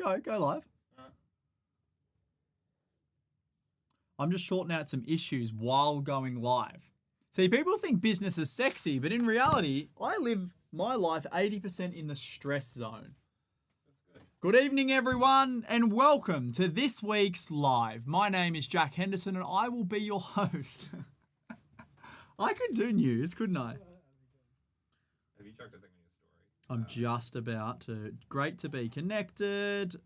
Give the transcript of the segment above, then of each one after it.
Go live. I'm just sorting out some issues while going live. See, people think business is sexy, but in reality, I live my life 80% in the stress zone. Good evening, everyone, and welcome to this week's live. My name is Jack Henderson, and I will be your host. I could do news, couldn't I? Have you chucked a thing on your story? I'm just about to. Great to be connected.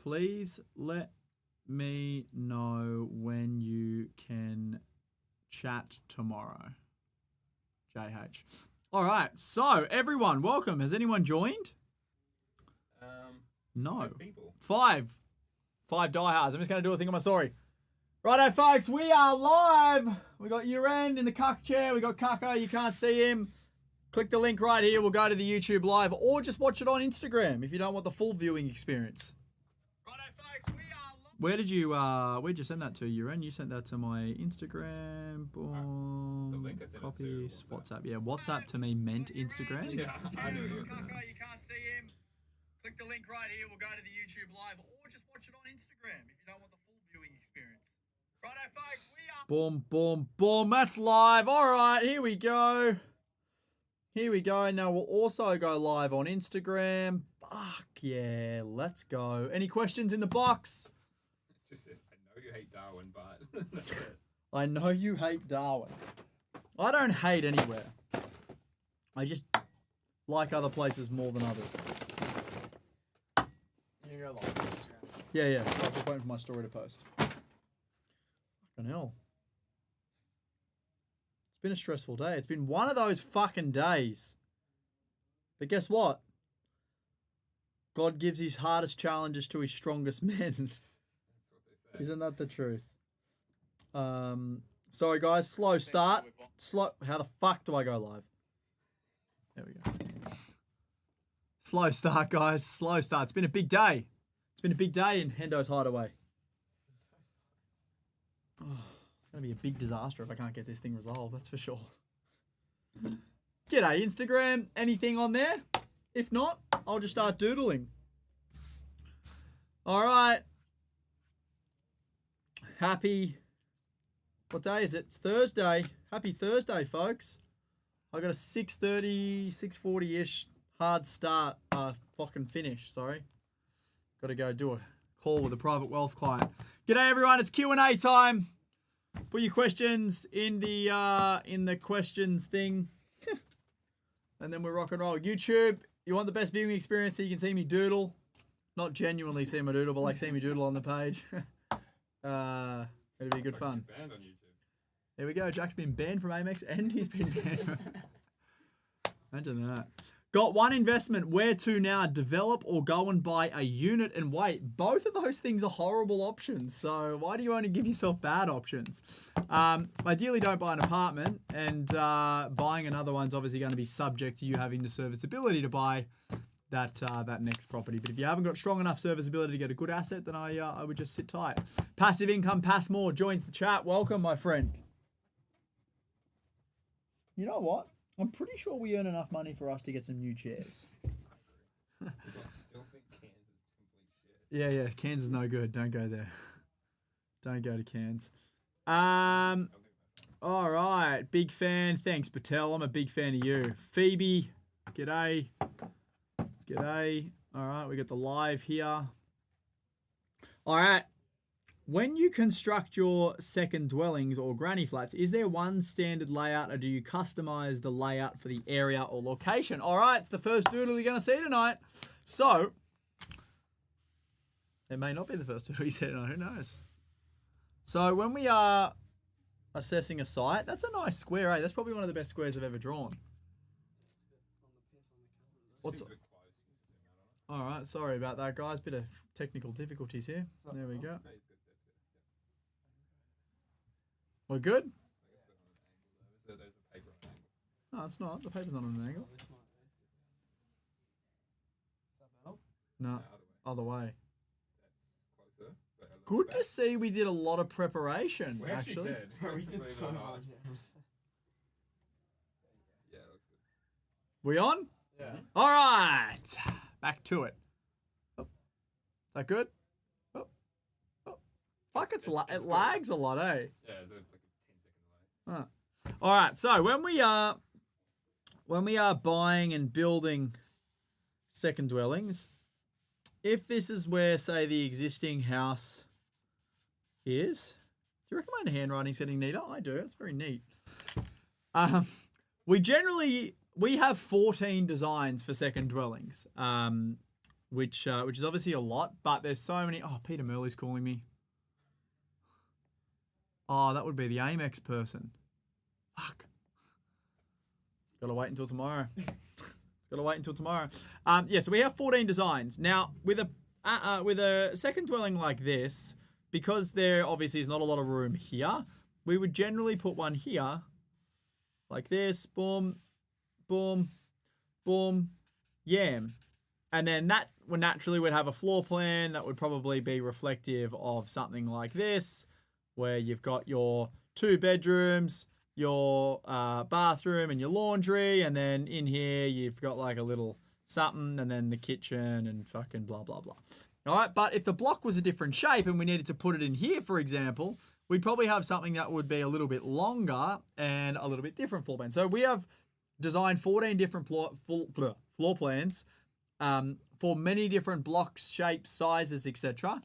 Please let me know when you can chat tomorrow. JH. All right, so everyone, welcome. Has anyone joined? No. 5 people. Five diehards. I'm just going to do a thing on my story. Righto, folks, we are live. We got Uren in the cuck chair. We got Cucko. You can't see him. Click the link right here. We'll go to the YouTube live, or just watch it on Instagram if you don't want the full viewing experience. Righto, folks, we are live. Where'd you send that to, Uren? You sent that to my Instagram. Boom. The link I sent it Copy. to WhatsApp. Yeah, WhatsApp to me meant Instagram. Yeah, I knew it was. Cucko, you can't see him. Click the link right here. We'll go to the YouTube live, or just watch it on Instagram if you don't want the full viewing experience. Righto, folks, we are... Boom, boom, boom. That's live. All right, here we go. Here we go. Now, we'll also go live on Instagram. Fuck, yeah. Let's go. Any questions in the box? It just says, I know you hate Darwin, but... That's it. I know you hate Darwin. I don't hate anywhere. I just like other places more than others. You go live on Instagram. Yeah. I was waiting for my story to post. Fucking hell. It's been a stressful day. It's been one of those fucking days. But guess what? God gives his hardest challenges to his strongest men. That's what they say. Isn't that the truth? Sorry guys, slow start. How the fuck do I go live? There we go. Slow start, guys. Slow start. It's been a big day. It's been a big day in Hendo's Hideaway. Oh, it's going to be a big disaster if I can't get this thing resolved, that's for sure. G'day, Instagram. Anything on there? If not, I'll just start doodling. All right. Happy... What day is it? It's Thursday. Happy Thursday, folks. I got a 6:30, 6:40-ish hard start, fucking finish, sorry. Got to go do a call with a private wealth client. G'day, everyone. It's Q&A time. Put your questions in the questions thing. And then we rock and roll. YouTube, you want the best viewing experience so you can see me doodle? Not genuinely see me doodle, but like see me doodle on the page. It'll be good fun. Banned on YouTube. There we go. Jack's been banned from Amex and he's been banned from... Imagine that. Got one investment. Where to now? Develop or go and buy a unit and wait? Both of those things are horrible options. So why do you only give yourself bad options? Ideally, don't buy an apartment, and buying another one's obviously going to be subject to you having the serviceability to buy that next property. But if you haven't got strong enough serviceability to get a good asset, then I would just sit tight. Passive income, pass more, joins the chat. Welcome, my friend. You know what? I'm pretty sure we earn enough money for us to get some new chairs. I still think Cairns is complete shit. Yeah, Cairns is no good. Don't go there. Don't go to Cairns. All right. Big fan. Thanks, Patel. I'm a big fan of you. Phoebe, g'day. G'day. All right, we got the live here. All right. When you construct your second dwellings or granny flats, is there one standard layout or do you customize the layout for the area or location? All right, it's the first doodle you're going to see tonight. So, it may not be the first doodle you see tonight, who knows? So, when we are assessing a site, that's a nice square, eh? That's probably one of the best squares I've ever drawn. What's... All right, sorry about that, guys. Bit of technical difficulties here. There we go. We're good? There's a paper on an angle. No, it's not. The paper's not on an angle. No, other way. That's closer. But Good to see we did a lot of preparation, We actually. did. Bro, we did Believe it so or not. much. Yeah, it looks good. We on? Yeah. All right. Back to it. Oh, that good? Oh, oh. Fuck, It's it good. lags a lot, eh? Yeah, it's like a 10-second delay. Huh. All right. So when we are buying and building second dwellings, if this is where, say, the existing house is, do you recommend handwriting setting neater? I do. It's very neat. We have 14 designs for second dwellings, which is obviously a lot, but there's so many. Oh, Peter Murley's calling me. Oh, that would be the Amex person. Fuck. Gotta wait until tomorrow. Yeah, so we have 14 designs. Now, with a second dwelling like this, because there obviously is not a lot of room here, we would generally put one here, like this, boom, boom, boom, yam. And then that would naturally have a floor plan that would probably be reflective of something like this, where you've got your 2 bedrooms, your bathroom and your laundry, and then in here you've got like a little something, and then the kitchen and fucking blah, blah, blah. All right, but if the block was a different shape and we needed to put it in here, for example, we'd probably have something that would be a little bit longer and a little bit different floor plan. So we have designed 14 different floor plans for many different blocks, shapes, sizes, etc.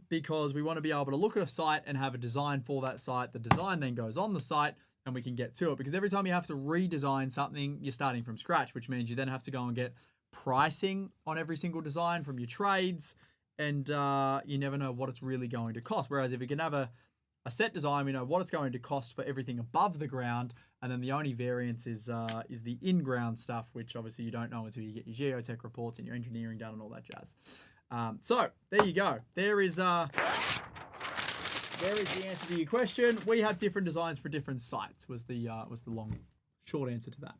Because we want to be able to look at a site and have a design for that site. The design then goes on the site and we can get to it. Because every time you have to redesign something, you're starting from scratch, which means you then have to go and get pricing on every single design from your trades, and you never know what it's really going to cost. Whereas if you can have a set design, we know what it's going to cost for everything above the ground, and then the only variance is the in-ground stuff, which obviously you don't know until you get your geotech reports and your engineering done and all that jazz. So there you go. There is the answer to your question. We have different designs for different sites. Was the long, short answer to that.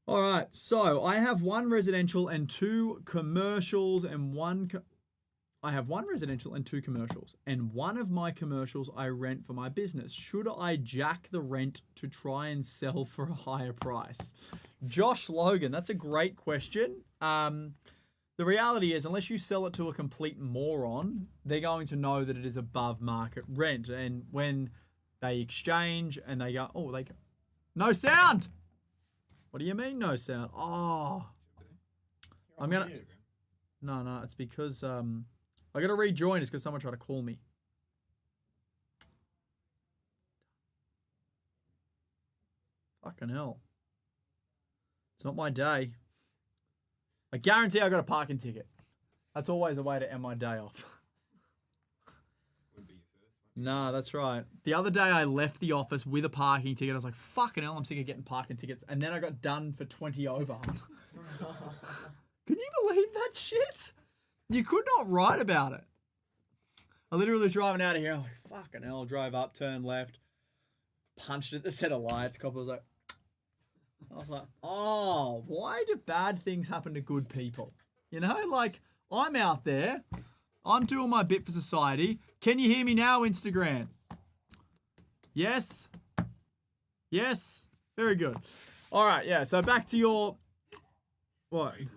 All right. So I have 1 residential and 2 commercials, and I have 1 residential and 2 commercials, and one of my commercials I rent for my business. Should I jack the rent to try and sell for a higher price? Josh Logan, that's a great question. The reality is, unless you sell it to a complete moron, they're going to know that it is above market rent. And when they exchange and they go, oh, no sound. What do you mean no sound? Oh, I'm going to, no, it's because, I got to rejoin. It's because someone tried to call me. Fucking hell. It's not my day. I guarantee I got a parking ticket. That's always a way to end my day off. Would be your first one. Nah, that's right. The other day I left the office with a parking ticket. I was like, fucking hell, I'm sick of getting parking tickets. And then I got done for 20 over. Can you believe that shit? You could not write about it. I literally was driving out of here. I'm like, fucking hell, drove up, turned left, punched at the set of lights. Cop was like, I was like, oh, why do bad things happen to good people? You know, like, I'm out there. I'm doing my bit for society. Can you hear me now, Instagram? Yes? Yes? Very good. All right, yeah, so back to your... What? Ray just gone.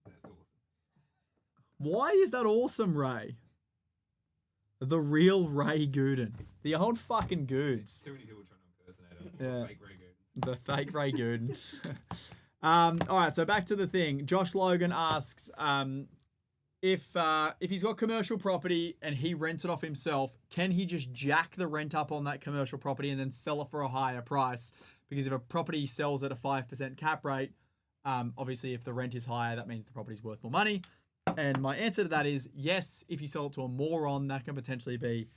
That's awesome. Why is that awesome, Ray? The real Ray Gooden. The old fucking Goods. Too many people trying to impersonate him. Yeah. Fake Ray Gooden. The fake Ray Gooden. All right, so back to the thing. Josh Logan asks if he's got commercial property and he rents it off himself, can he just jack the rent up on that commercial property and then sell it for a higher price? Because if a property sells at a 5% cap rate, obviously if the rent is higher, that means the property's worth more money. And my answer to that is yes, if you sell it to a moron, that can potentially be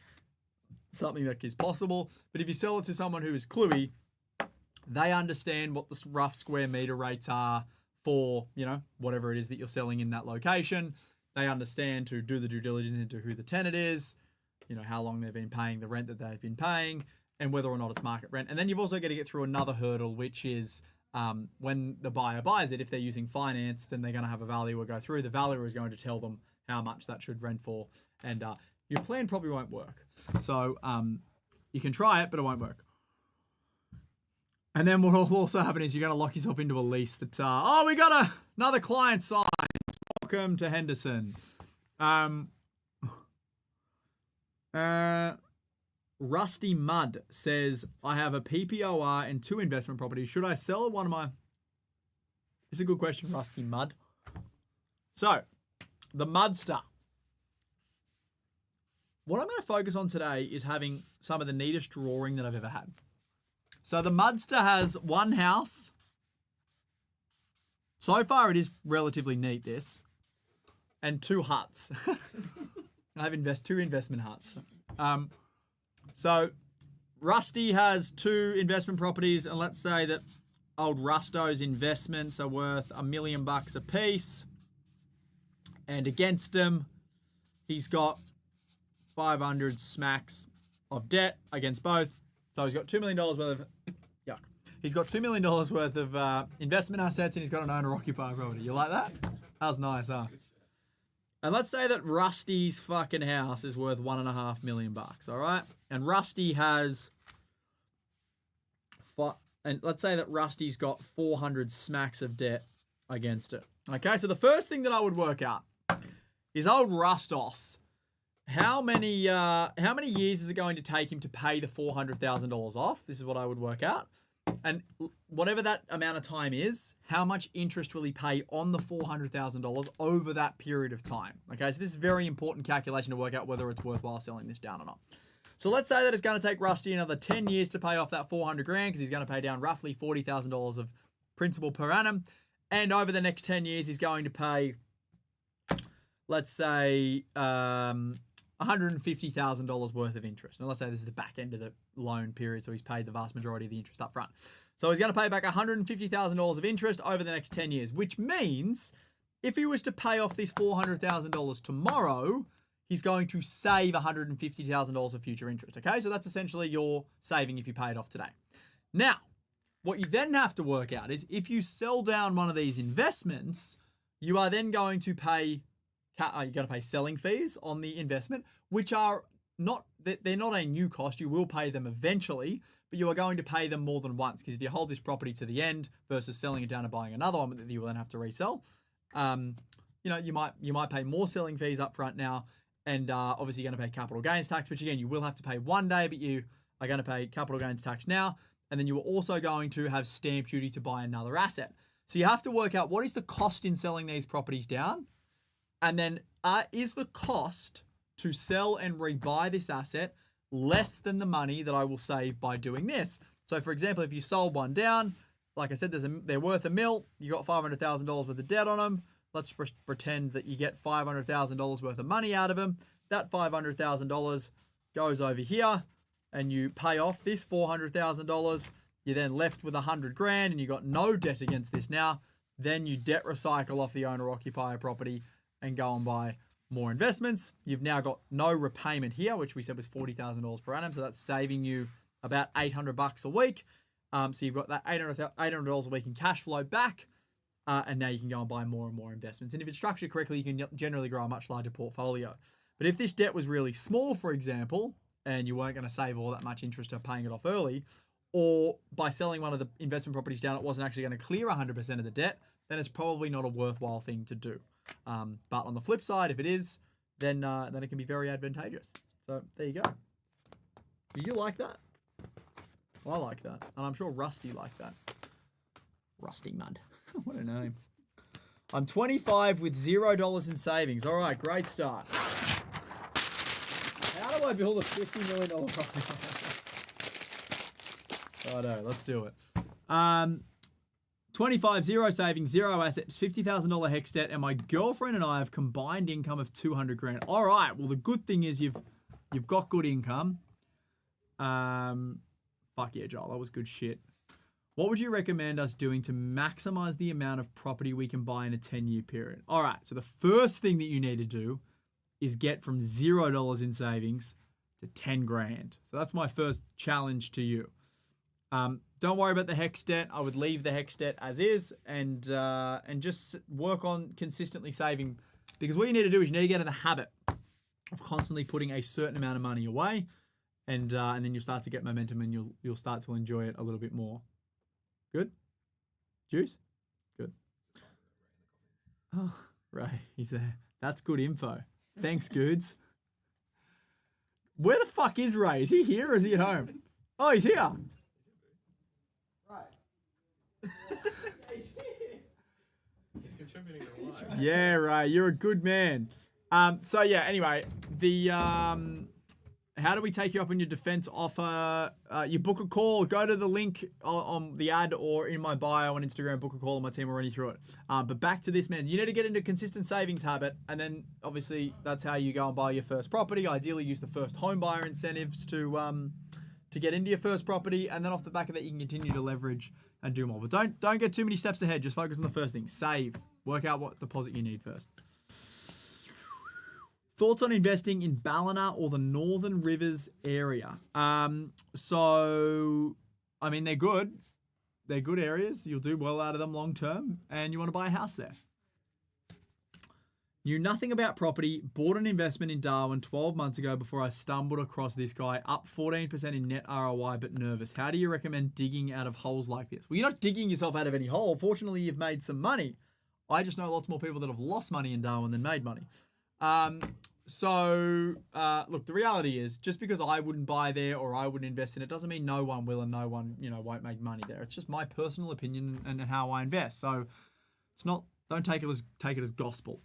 something that is possible. But if you sell it to someone who is cluey, they understand what the rough square meter rates are for, you know, whatever it is that you're selling in that location. They understand to do the due diligence into who the tenant is, you know, how long they've been paying the rent that they've been paying, and whether or not it's market rent. And then you've also got to get through another hurdle, which is when the buyer buys it, if they're using finance, then they're going to have a valuer go through. The valuer is going to tell them how much that should rent for. And your plan probably won't work. So you can try it, but it won't work. And then what will also happen is you're going to lock yourself into a lease that, we got another client signed. Welcome to Henderson. Rusty Mud says, I have a PPOR and 2 investment properties. Should I sell one of my... This is a good question, Rusty Mud. So, the Mudster. What I'm going to focus on today is having some of the neatest drawing that I've ever had. So the Mudster has 1 house. So far, it is relatively neat, this. And 2 huts. I have 2 investment huts. So Rusty has 2 investment properties, and let's say that old Rusto's investments are worth $1 million a piece. And against him, he's got 500 smacks of debt against both. So he's got $2 million worth of... Yuck. He's got $2 million worth of investment assets, and he's got an owner-occupier property. You like that? That was nice, huh? And let's say that Rusty's fucking house is worth $1.5 million, all right? And Rusty has... And let's say that Rusty's got 400 smacks of debt against it. Okay, so the first thing that I would work out is old Rustos. How many years is it going to take him to pay the $400,000 off? This is what I would work out. And whatever that amount of time is, how much interest will he pay on the $400,000 over that period of time? Okay, so this is a very important calculation to work out whether it's worthwhile selling this down or not. So let's say that it's going to take Rusty another 10 years to pay off that 400 grand because he's going to pay down roughly $40,000 of principal per annum. And over the next 10 years, he's going to pay, let's say, $150,000 worth of interest. And let's say this is the back end of the loan period, so he's paid the vast majority of the interest up front. So he's going to pay back $150,000 of interest over the next 10 years, which means if he was to pay off this $400,000 tomorrow, he's going to save $150,000 of future interest. Okay, so that's essentially your saving if you pay it off today. Now, what you then have to work out is if you sell down one of these investments, you are then going to pay... You're going to pay selling fees on the investment, which are not, they're not a new cost. You will pay them eventually, but you are going to pay them more than once because if you hold this property to the end versus selling it down and buying another one that you will then have to resell, you might pay more selling fees up front now, and obviously you're going to pay capital gains tax, which again, you will have to pay one day, but you are going to pay capital gains tax now, and then you are also going to have stamp duty to buy another asset. So you have to work out what is the cost in selling these properties down, and then is the cost to sell and rebuy this asset less than the money that I will save by doing this? So for example, if you sold one down, like I said, they're worth $1 million, you got $500,000 worth of debt on them. Let's pretend that you get $500,000 worth of money out of them. That $500,000 goes over here and you pay off this $400,000. You're then left with 100 grand and you got no debt against this now. Then you debt recycle off the owner-occupier property and go and buy more investments. You've now got no repayment here, which we said was $40,000 per annum. So that's saving you about $800 a week. So you've got that $800 a week in cash flow back. And now you can go and buy more and more investments. And if it's structured correctly, you can generally grow a much larger portfolio. But if this debt was really small, for example, and you weren't going to save all that much interest of paying it off early, or by selling one of the investment properties down, it wasn't actually going to clear 100% of the debt, then it's probably not a worthwhile thing to do. But on the flip side, if it is, then it can be very advantageous. So there you go. Do you like that? I like that. And I'm sure Rusty liked that. Rusty Mud. What a name. I'm 25 with $0 in savings. All right, great start. How do I build a $50 million property? Righto, let's do it. 25, 0 savings, 0 assets, $50,000 hex debt, and my girlfriend and I have combined income of 200 grand. All right, well, the good thing is you've got good income. Fuck yeah, Joel, that was good shit. What would you recommend us doing to maximize the amount of property we can buy in a 10-year period? All right, so the first thing that you need to do is get from $0 in savings to 10 grand. So that's my first challenge to you. Don't worry about the hex debt. I would leave the hex debt as is and just work on consistently saving, because what you need to do is you need to get in the habit of constantly putting a certain amount of money away, and then you'll start to get momentum and you'll start to enjoy it a little bit more. Good? Juice? Good. Oh, right. He's there. That's good info. Thanks, Goods. Where the fuck is Ray? Is he here or is he at home? Oh, he's here. He's contributing a lot. Yeah, Ray, you're a good man. So yeah, anyway, how do we take you up on your defense offer? You book a call, go to the link on the ad or in my bio on Instagram, book a call, and my team will run you through it. But back to this, man. You need to get into a consistent savings habit, and then obviously that's how you go and buy your first property. Ideally, use the first home buyer incentives to get into your first property, and then off the back of that, you can continue to leverage and do more. But don't get too many steps ahead. Just focus on the first thing. Save. Work out what deposit you need first. Thoughts on investing in Ballina or the Northern Rivers area? So, I mean, they're good. They're good areas. You'll do well out of them long term, and you want to buy a house there. Knew nothing about property, bought an investment in Darwin 12 months ago before I stumbled across this guy, up 14% in net ROI, but nervous. How do you recommend digging out of holes like this? Well, you're not digging yourself out of any hole. Fortunately, you've made some money. I just know lots more people that have lost money in Darwin than made money. Look, the reality is just because I wouldn't buy there or I wouldn't invest in it doesn't mean no one will and no one, won't make money there. It's just my personal opinion and how I invest. So it's not, don't take it as gospel.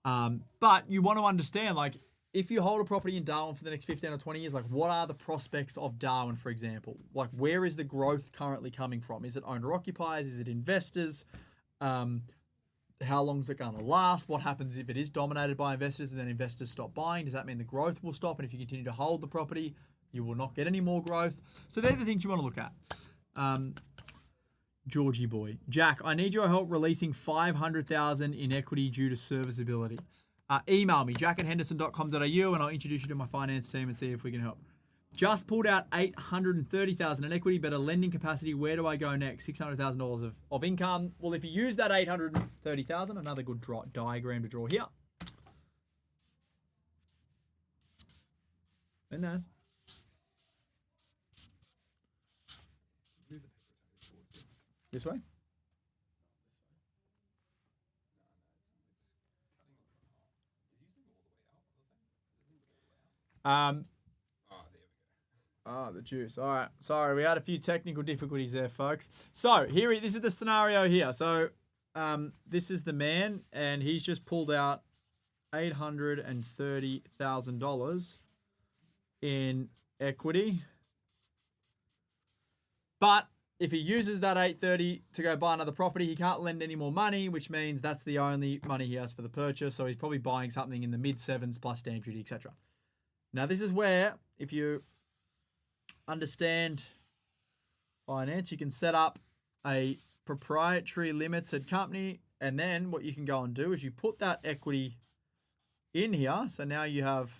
But you want to understand, like, if you hold a property in Darwin for the next 15 or 20 years, like, what are the prospects of Darwin, for example? Like, where is the growth currently coming from? Is it owner-occupiers? Is it investors? How long is it going to last? What happens if it is dominated by investors and then investors stop buying? Does that mean the growth will stop? And if you continue to hold the property, you will not get any more growth. So they're the things you want to look at. Georgie boy. Jack, I need your help releasing $500,000 in equity due to serviceability. Email me, jack@henderson.com.au, and I'll introduce you to my finance team and see if we can help. Just pulled out $830,000 in equity, better lending capacity. Where do I go next? $600,000 of income. Well, if you use that $830,000, another good diagram to draw here. And that's this way. The juice. All right. Sorry, we had a few technical difficulties there, folks. So this is the scenario here. So this is the man, and he's just pulled out $830,000 in equity. But if he uses that $830 to go buy another property, he can't lend any more money, which means that's the only money he has for the purchase. So he's probably buying something in the mid-sevens plus stamp duty, etc. Now, this is where, if you understand finance, you can set up a proprietary limited company, and then what you can go and do is you put that equity in here. So now you have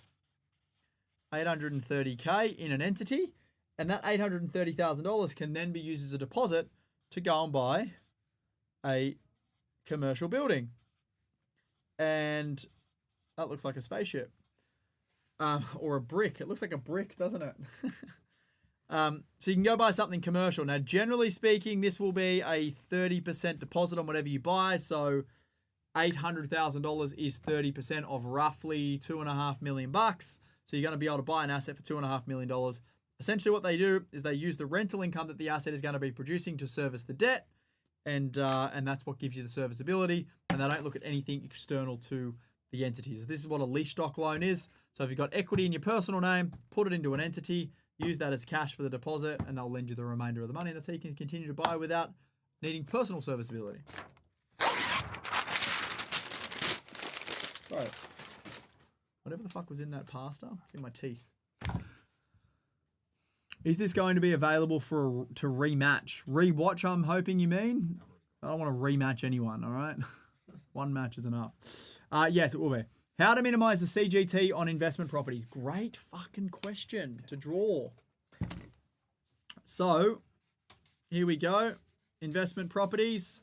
$830K in an entity, and that $830,000 can then be used as a deposit to go and buy a commercial building. And that looks like a spaceship. Or a brick. It looks like a brick, doesn't it? So you can go buy something commercial. Now, generally speaking, this will be a 30% deposit on whatever you buy. So $800,000 is 30% of roughly $2.5 million. So you're going to be able to buy an asset for $2.5 million. Essentially what they do is they use the rental income that the asset is going to be producing to service the debt. And that's what gives you the serviceability. And they don't look at anything external to the entities. This is what a lease stock loan is. So if you've got equity in your personal name, put it into an entity, use that as cash for the deposit, and they'll lend you the remainder of the money. That's how you can continue to buy without needing personal serviceability. Sorry. Whatever the fuck was in that pasta, it's in my teeth. Is this going to be available to rematch? Rewatch, I'm hoping you mean? I don't want to rematch anyone, all right? One match is enough. Yes, it will be. How to minimize the CGT on investment properties? Great fucking question to draw. So, here we go. Investment properties.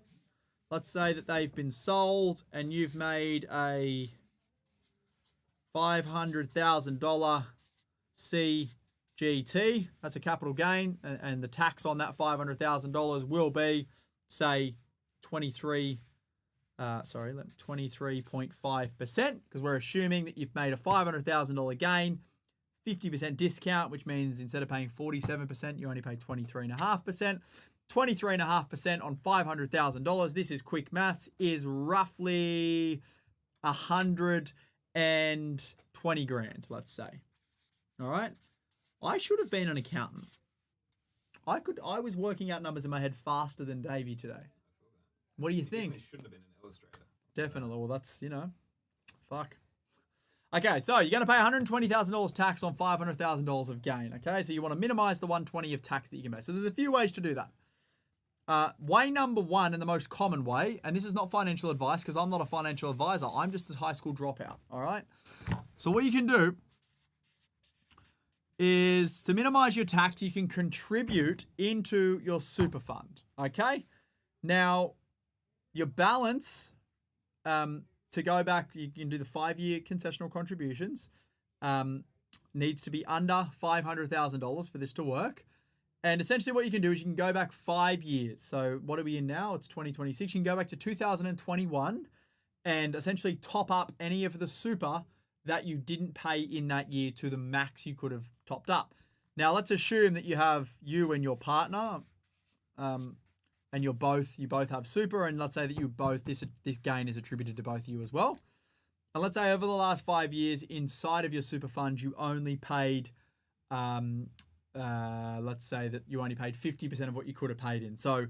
Let's say that they've been sold and you've made a $500,000 CGT. That's a capital gain. And the tax on that $500,000 will be, say, 23%. sorry, 23.5%, because we're assuming that you've made a $500,000 gain, 50% discount, which means instead of paying 47%, you only pay 23.5%. 23.5% on $500,000. This is quick maths, is roughly 120 grand, let's say. All right. I should have been an accountant. I was working out numbers in my head faster than Davey today. What do you think? They shouldn't have been an illustrator. Definitely. Well, that's, fuck. Okay, so you're going to pay $120,000 tax on $500,000 of gain, okay? So you want to minimize the $120 of tax that you can pay. So there's a few ways to do that. Way number one, and the most common way, and this is not financial advice because I'm not a financial advisor. I'm just a high school dropout, all right? So what you can do is to minimize your tax, you can contribute into your super fund, okay? Now, your balance, to go back, you can do the 5-year concessional contributions, needs to be under $500,000 for this to work. And essentially what you can do is you can go back 5 years. So what are we in now? It's 2026. You can go back to 2021 and essentially top up any of the super that you didn't pay in that year to the max you could have topped up. Now let's assume that you and your partner, and you both have super, and let's say that you both, this gain is attributed to both of you as well. And let's say over the last 5 years inside of your super fund, you only paid, let's say that you only paid 50% of what you could have paid in. So,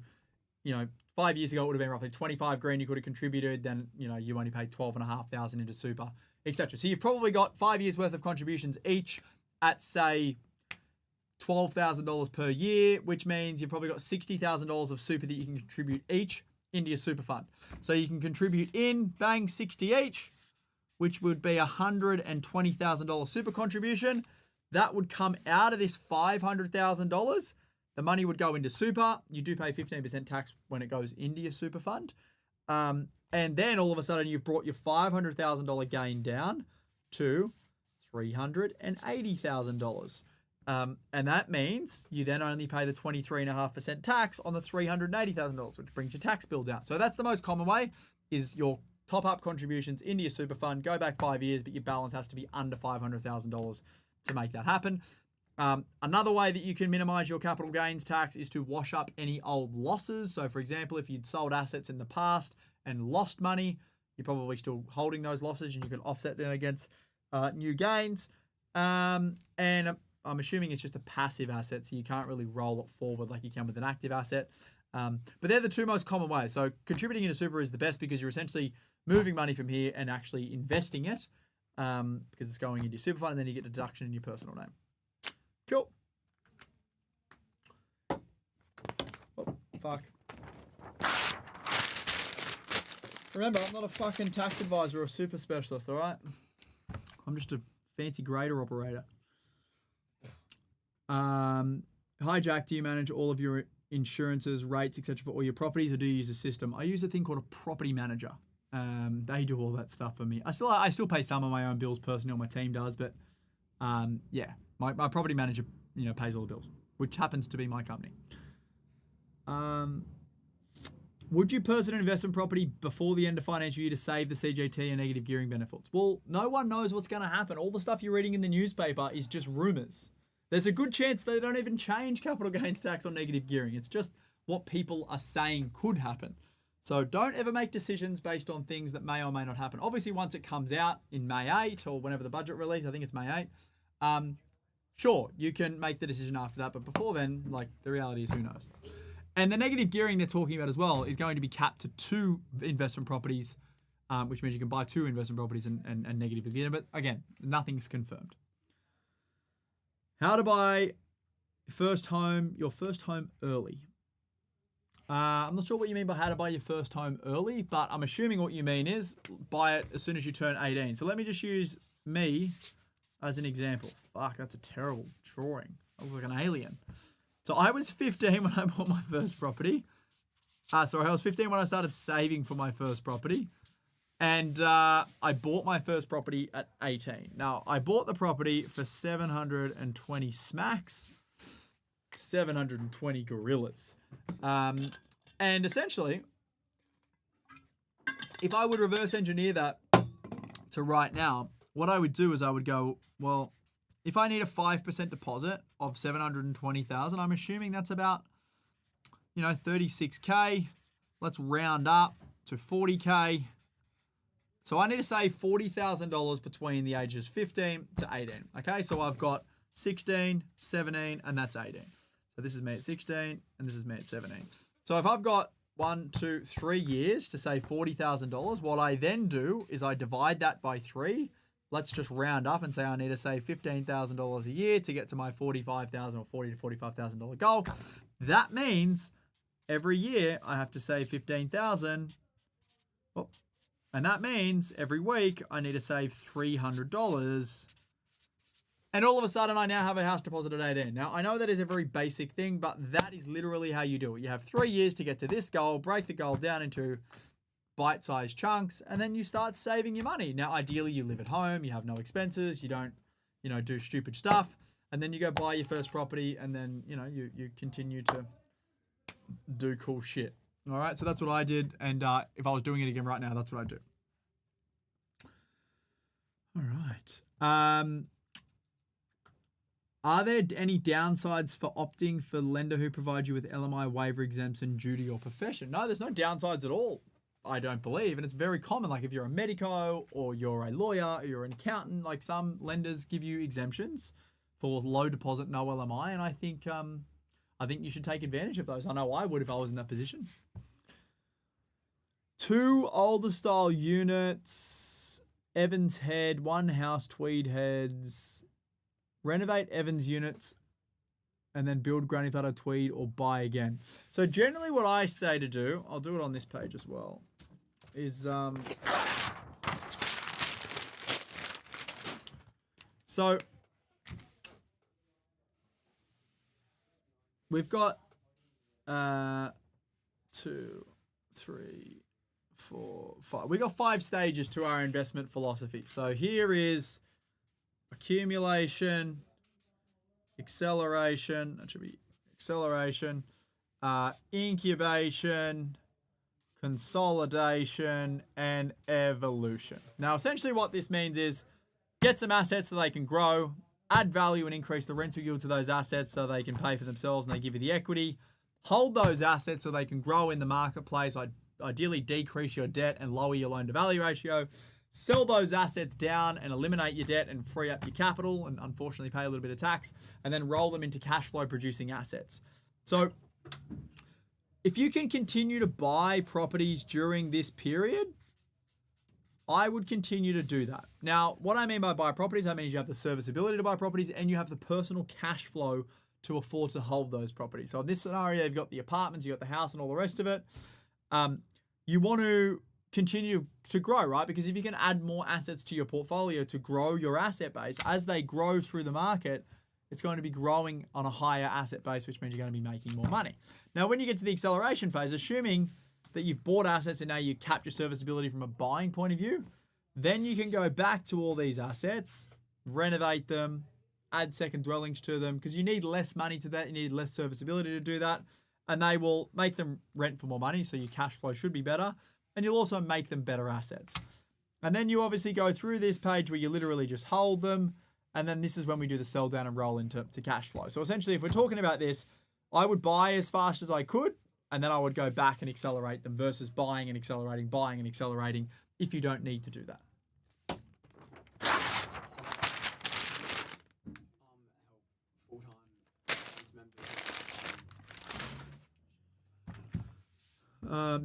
5 years ago, it would have been roughly 25 grand you could have contributed. Then, you only paid 12,500 into super, etc. So you've probably got 5 years worth of contributions each at, say, $12,000 per year, which means you've probably got $60,000 of super that you can contribute each into your super fund. So you can contribute in, bang, 60 each, which would be $120,000 super contribution. That would come out of this $500,000. The money would go into super. You do pay 15% tax when it goes into your super fund. And then all of a sudden you've brought your $500,000 gain down to $380,000. And that means you then only pay the 23.5% tax on the $380,000, which brings your tax bill down. So that's the most common way, is your top-up contributions into your super fund, go back 5 years, but your balance has to be under $500,000 to make that happen. Another way that you can minimize your capital gains tax is to wash up any old losses. So for example, if you'd sold assets in the past and lost money, you're probably still holding those losses and you can offset them against new gains. And I'm assuming it's just a passive asset, so you can't really roll it forward like you can with an active asset. But they're the two most common ways. So contributing into super is the best because you're essentially moving money from here and actually investing it, because it's going into your super fund, and then you get a deduction in your personal name. Cool. Oh, fuck. Remember, I'm not a fucking tax advisor or a super specialist, all right? I'm just a fancy grader operator. Hi, Jack. Do you manage all of your insurances, rates, etc. for all your properties, or do you use a system? I use a thing called a property manager. They do all that stuff for me. I still pay some of my own bills personally, or my team does, but yeah, my property manager, pays all the bills, which happens to be my company. Would you purchase an investment property before the end of financial year to save the CGT and negative gearing benefits? Well, no one knows what's going to happen. All the stuff you're reading in the newspaper is just rumors. There's a good chance they don't even change capital gains tax on negative gearing. It's just what people are saying could happen. So don't ever make decisions based on things that may or may not happen. Obviously, once it comes out in May 8 or whenever the budget release, I think it's May 8, sure, you can make the decision after that. But before then, the reality is who knows. And the negative gearing they're talking about as well is going to be capped to 2 investment properties, which means you can buy 2 investment properties and negative gearing. But again, nothing's confirmed. How to buy your first home early. I'm not sure what you mean by how to buy your first home early, but I'm assuming what you mean is buy it as soon as you turn 18. So let me just use me as an example. Fuck, that's a terrible drawing. I was like an alien. So I was 15 when I bought my first property. I was 15 when I started saving for my first property. And I bought my first property at 18. Now, I bought the property for 720 smacks, 720 gorillas. And essentially, if I would reverse engineer that to right now, what I would do is I would go, well, if I need a 5% deposit of 720,000, I'm assuming that's about, 36K. Let's round up to 40K. So I need to save $40,000 between the ages 15 to 18. Okay, so I've got 16, 17, and that's 18. So this is me at 16, and this is me at 17. So if I've got 1, 2, 3 years to save $40,000, what I then do is I divide that by 3. Let's just round up and say I need to save $15,000 a year to get to my $45,000 or $40,000 to $45,000 goal. That means every year I have to save $15,000. Oh, and that means every week I need to save $300. And all of a sudden I now have a house deposit at 18. Now I know that is a very basic thing, but that is literally how you do it. You have 3 years to get to this goal, break the goal down into bite-sized chunks, and then you start saving your money. Now, ideally, you live at home, you have no expenses, you don't, do stupid stuff, and then you go buy your first property, and then, you continue to do cool shit. All right, so that's what I did, and if I was doing it again right now, that's what I'd do. All right. Are there any downsides for opting for lender who provide you with LMI waiver exempts in duty or profession? No, there's no downsides at all. I don't believe, and it's very common. Like if you're a medico or you're a lawyer or you're an accountant, like some lenders give you exemptions for low deposit, no LMI, and I think you should take advantage of those. I know I would if I was in that position. 2 older style units, Evans Head, 1 house, Tweed Heads. Renovate Evans units and then build Granny Flat or Tweed or buy again. So generally what I say to do, I'll do it on this page as well, is so we've got 2, 3, 4, 5. We got 5 stages to our investment philosophy. So here is accumulation, acceleration, that should be acceleration, incubation, consolidation, and evolution. Now, essentially what this means is get some assets so they can grow, add value and increase the rental yield to those assets so they can pay for themselves and they give you the equity. Hold those assets so they can grow in the marketplace, ideally decrease your debt and lower your loan to value ratio. Sell those assets down and eliminate your debt and free up your capital and unfortunately pay a little bit of tax, and then roll them into cash flow producing assets. So if you can continue to buy properties during this period, I would continue to do that. Now, what I mean by buy properties, that means you have the serviceability to buy properties and you have the personal cash flow to afford to hold those properties. So in this scenario, you've got the apartments, you've got the house and all the rest of it. You want to continue to grow, right? Because if you can add more assets to your portfolio to grow your asset base, as they grow through the market, it's going to be growing on a higher asset base, which means you're going to be making more money. Now, when you get to the acceleration phase, assuming that you've bought assets and now you cap your serviceability from a buying point of view, then you can go back to all these assets, renovate them, add second dwellings to them, because you need less money to that, you need less serviceability to do that, and they will make them rent for more money, so your cash flow should be better, and you'll also make them better assets. And then you obviously go through this page where you literally just hold them, and then this is when we do the sell down and roll into cash flow. So essentially, if we're talking about this, I would buy as fast as I could, and then I would go back and accelerate them versus buying and accelerating if you don't need to do that.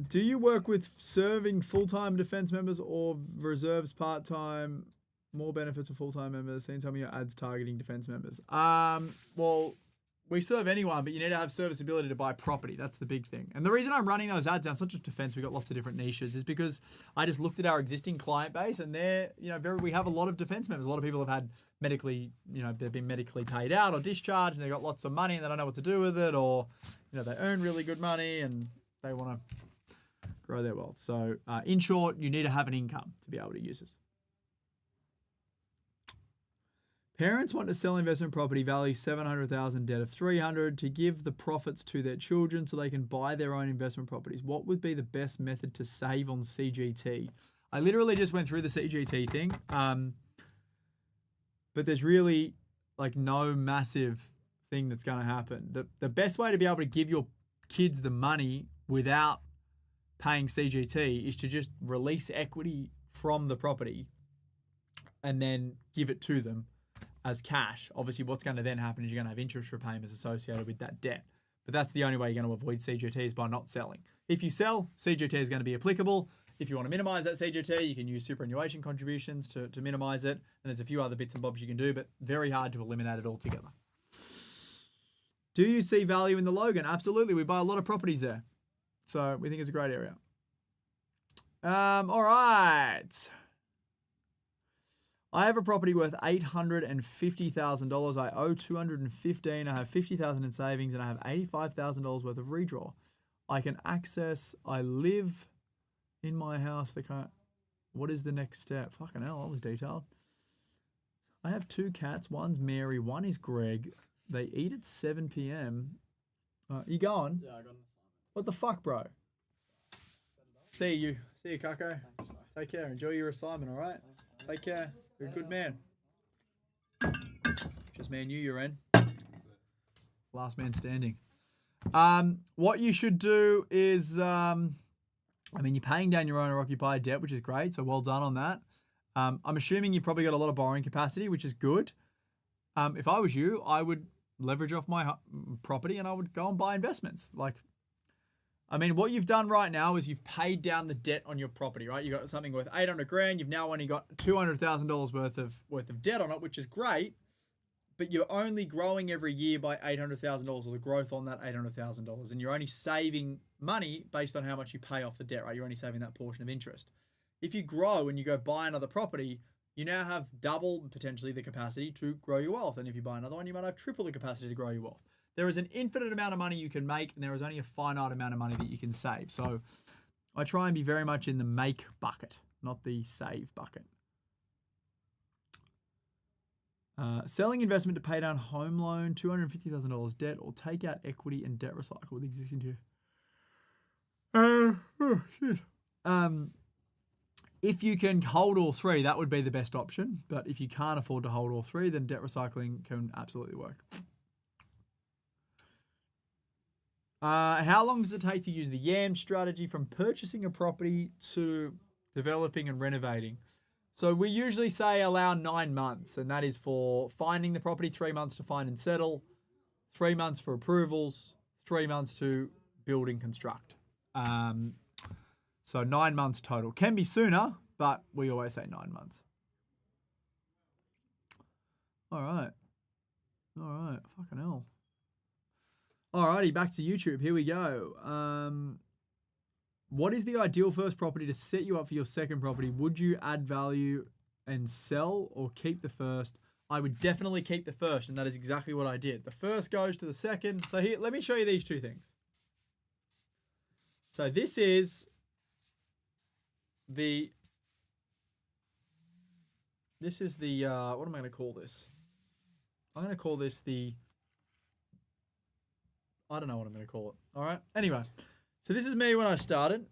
Do you work with serving full-time defense members or reserves part-time? More benefits for full-time members. Seen some of your ads targeting defense members. Well, we serve anyone, but you need to have serviceability to buy property. That's the big thing. And the reason I'm running those ads now, it's not just defense, we've got lots of different niches, is because I just looked at our existing client base and we have a lot of defense members. A lot of people have had medically, they've been medically paid out or discharged and they've got lots of money and they don't know what to do with it, or, they earn really good money and they want to grow their wealth. So in short, you need to have an income to be able to use this. Parents want to sell investment property value 700,000, debt of 300 to give the profits to their children so they can buy their own investment properties. What would be the best method to save on CGT? I literally just went through the CGT thing, but there's really like no massive thing that's going to happen. The best way to be able to give your kids the money without paying CGT is to just release equity from the property and then give it to them as cash. Obviously, what's going to then happen is you're going to have interest repayments associated with that debt. But that's the only way you're going to avoid CGT is by not selling. If you sell, CGT is going to be applicable. If you want to minimize that CGT, you can use superannuation contributions to minimize it. And there's a few other bits and bobs you can do, but very hard to eliminate it altogether. Do you see value in the Logan? Absolutely. We buy a lot of properties there. So we think it's a great area. All right. I have a property worth $850,000. I owe $215,000. I have $50,000 in savings, and I have $85,000 worth of redraw. I can access. I live in my house. What is the next step? Fucking hell, that was detailed. I have 2 cats. One's Mary. One is Greg. They eat at 7 p.m. You going? Yeah, I got an assignment. What the fuck, bro? Set it up. See you, Kako. Thanks, bro. Take care. Enjoy your assignment, all right? Take care. You're a good man. Just me and you're in. Last man standing. What you should do is, you're paying down your owner-occupied debt, which is great. So well done on that. I'm assuming you've probably got a lot of borrowing capacity, which is good. If I was you, I would leverage off my property and I would go and buy investments. What you've done right now is you've paid down the debt on your property, right? You got something worth $800,000. You've now only got $200,000 worth of debt on it, which is great. But you're only growing every year by $800,000 or the growth on that $800,000. And you're only saving money based on how much you pay off the debt, right? You're only saving that portion of interest. If you grow and you go buy another property, you now have double potentially the capacity to grow your wealth. And if you buy another one, you might have triple the capacity to grow your wealth. There is an infinite amount of money you can make, and there is only a finite amount of money that you can save. So I try and be very much in the make bucket, not the save bucket. Selling investment to pay down home loan, $250,000 debt, or take out equity and debt recycle with existing tier. If you can hold all three, that would be the best option. But if you can't afford to hold all three, then debt recycling can absolutely work. How long does it take to use the YAM strategy from purchasing a property to developing and renovating? So we usually say allow 9 months, and that is for finding the property, 3 months to find and settle, 3 months for approvals, 3 months to build and construct. So 9 months total. Can be sooner, but we always say 9 months. All right. Fucking hell. Alrighty, back to YouTube. Here we go. What is the ideal first property to set you up for your second property? Would you add value and sell or keep the first? I would definitely keep the first, and that is exactly what I did. The first goes to the second. So here, let me show you these two things. So this is the what am I going to call this? I'm going to call this I don't know what I'm going to call it. All right. Anyway, so this is me when I started,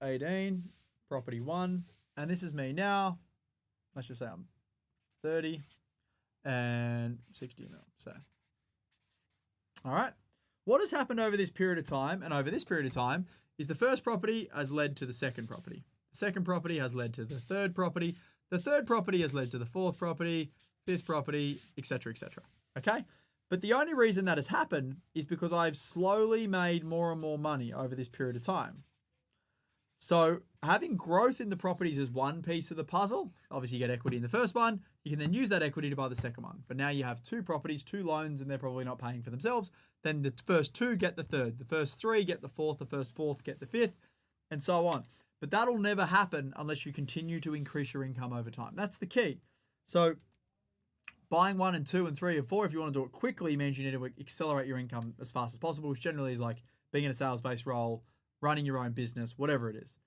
18, property 1, and this is me now. Let's just say I'm 30 and 60 now. So, all right. What has happened over this period of time and over this period of time is the first property has led to the second property. The second property has led to the third property. The third property has led to the fourth property, fifth property, etc., etc. Okay? But the only reason that has happened is because I've slowly made more and more money over this period of time. So having growth in the properties is one piece of the puzzle. Obviously, you get equity in the first one. You can then use that equity to buy the second one. But now you have 2 properties, 2 loans, and they're probably not paying for themselves. Then the first 2 get the third. The first 3 get the fourth. The first 4th get the 5th, and so on. But that'll never happen unless you continue to increase your income over time. That's the key. So buying 1 and 2 and 3 and 4, if you want to do it quickly, means you need to accelerate your income as fast as possible, which generally is like being in a sales-based role, running your own business, whatever it is.